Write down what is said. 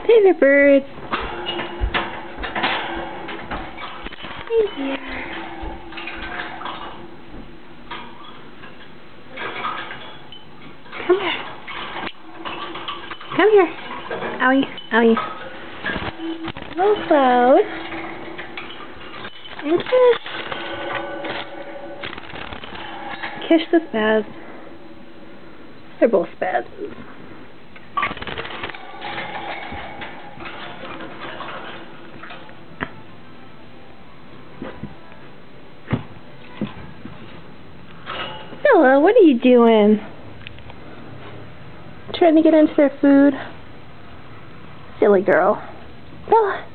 Hey there, birds. Hey there. Come here. Come here. Owie, owie. Hello, Cloud. And Kish the Spaz. They're both Spazes. Bella, what are you doing? Trying to get into their food? Silly girl. Bella.